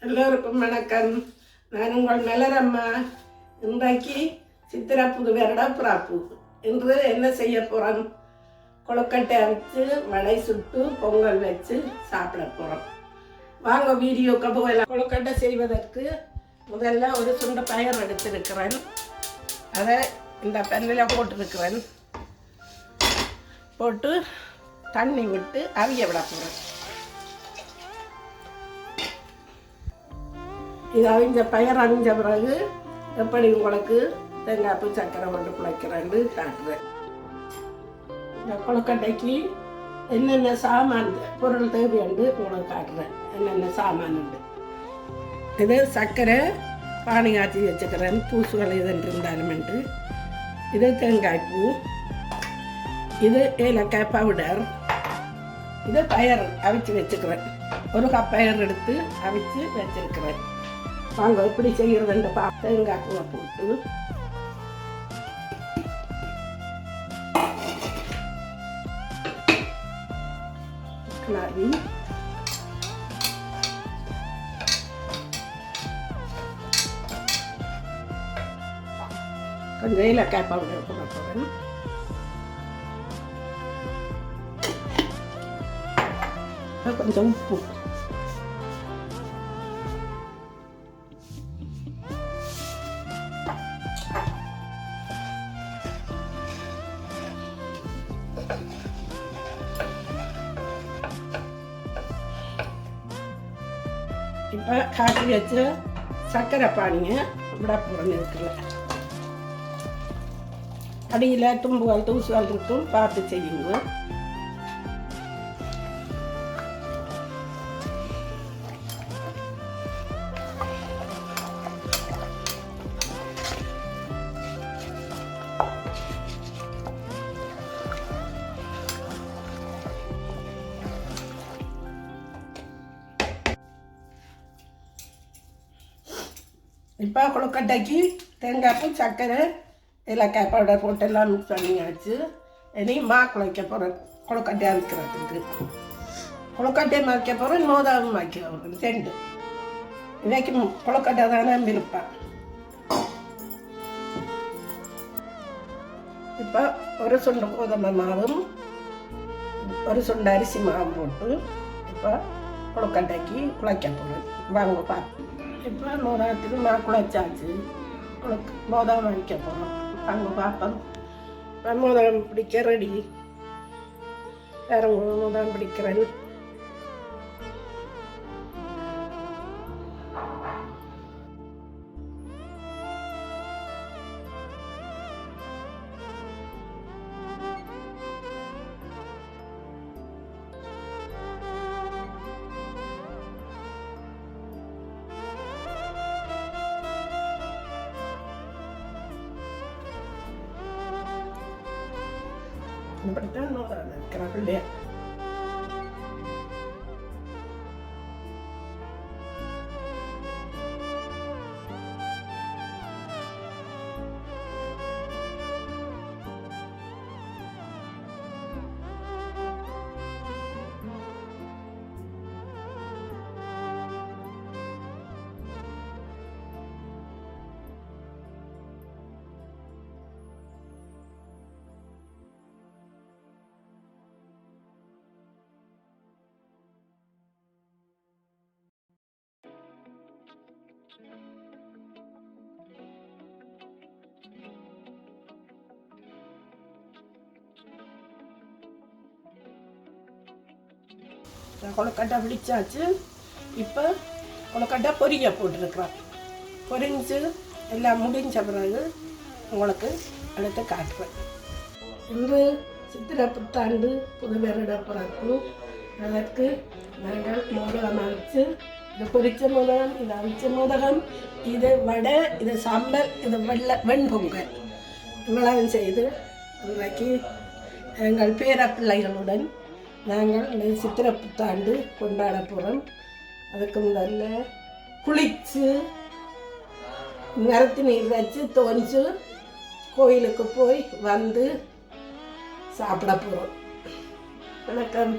எல்லோருக்கும் வணக்கம். நான் உங்கள் மலரம்மா. இன்றைக்கு சித்திரை புது வருட பிறப்பு. இன்று என்ன செய்ய போகிறோம்? கொழுக்கட்டை அவிச்சு வடை சுட்டு பொங்கல் வச்சு சாப்பிட போகிறோம். வாங்க வீடியோக்கு போகலாம். கொழுக்கட்டை செய்வதற்கு முதல்ல ஒரு சுண்ட பயர் எடுத்திருக்கிறேன். அதை இந்த பெண்ணில் போட்டிருக்கிறேன். போட்டு தண்ணி விட்டு அவிய விட போகிறேன். இது அவிஞ்ச பயர் அவிஞ்ச பிறகு எப்படி உங்களுக்கு தேங்காய்ப்பு சக்கரை கொண்டு குழைக்கிறேன்னு காட்டுறேன். இந்த கொழுக்கட்டைக்கு என்னென்ன சாமான் பொருள் தேவையாண்டு உங்களுக்கு காட்டுறேன். என்னென்ன சாமான் உண்டு. இது சர்க்கரை பானி காய்ச்சி வச்சுக்கிறேன். பூசுகள் எதுன்னு இருந்தாலும் என்று. இது தேங்காய்ப்பூ. இது ஏலக்காய் பவுடர். இது பயர் அவிச்சு வச்சுக்கிறேன். ஒரு கப் பயர் எடுத்து அவிச்சு வச்சிருக்கிறேன். வாங்க எப்படி செய்யறதுன்ற தேங்காய் பூவை போட்டு கிளறி கொஞ்சம் ஏலக்காய் பவுடர் போட போகிறேன். கொஞ்சம் உப்பு. இப்போ காய்ச்சி வச்ச சர்க்கரை பானியை விட போகிறேன்னு இருக்குல்ல. அடியில் தும்புகள் தூசுகள் இருக்கும், பார்த்து செய்யுங்க. இப்போ கொழுக்கட்டைக்கு தேங்காய்ப்பு சர்க்கரை ஏலக்காய் பவுடர் போட்டு எல்லாம் மிக்ஸ் பண்ணியாச்சு. இனி குழைக்க போகிறேன். கொழுக்கட்டையாக வைக்கிறதுக்கு கொழுக்கட்டையை வைக்க போகிறேன். மோதகம் வைக்க போகிறேன். ரெண்டு இன்றைக்கு கொழுக்கட்டை தானே விருப்பம். இப்போ ஒரு சுண்டு கோதுமை மாவும் ஒரு சுண்டு அரிசி மாவும் போட்டு இப்போ கொழுக்கட்டைக்கு குழைக்க போகிறேன். வாங்க பார்ப்போம். இப்போ மோதகத்துக்கு குழைச்சாச்சு. மோதகம் வைக்க போகிறோம். அங்கே பார்ப்போம். இப்போ மோதகம் பிடிக்க ரெடி. வேறு மோதகம் பிடிக்கிறேன். இப்படித்தான் இருக்கிறேன் பிள்ளைய. கொழுக்கட்டை பிடிச்சாச்சு. இப்போ கொழுக்கட்டை பொரிய போட்டுருக்குறேன். பொரிஞ்சு எல்லாம் முடிஞ்ச பிறகு உங்களுக்கு எடுத்து காட்டுறேன். இன்று சித்திரை புத்தாண்டு புது வருட பிறப்பு. அதற்கு நாங்கள் மோதகம் அவிச்சு, இது பொரிச்ச மோதகம், இது அவிச்ச மோதகம், இது வடை, இது சாம்பல், இது வெண்பொங்கல் இவ்வளவு செய்து இன்றைக்கு எங்கள் பேரப்பிள்ளைகளுடன் நாங்கள் இந்த சித்திரை புத்தாண்டு கொண்டாட போகிறோம். அதுக்கு முதல்ல குளித்து நிறத்து நீர் வச்சு தோஞ்சு கோயிலுக்கு போய் வந்து சாப்பிட போகிறோம். வணக்கம்.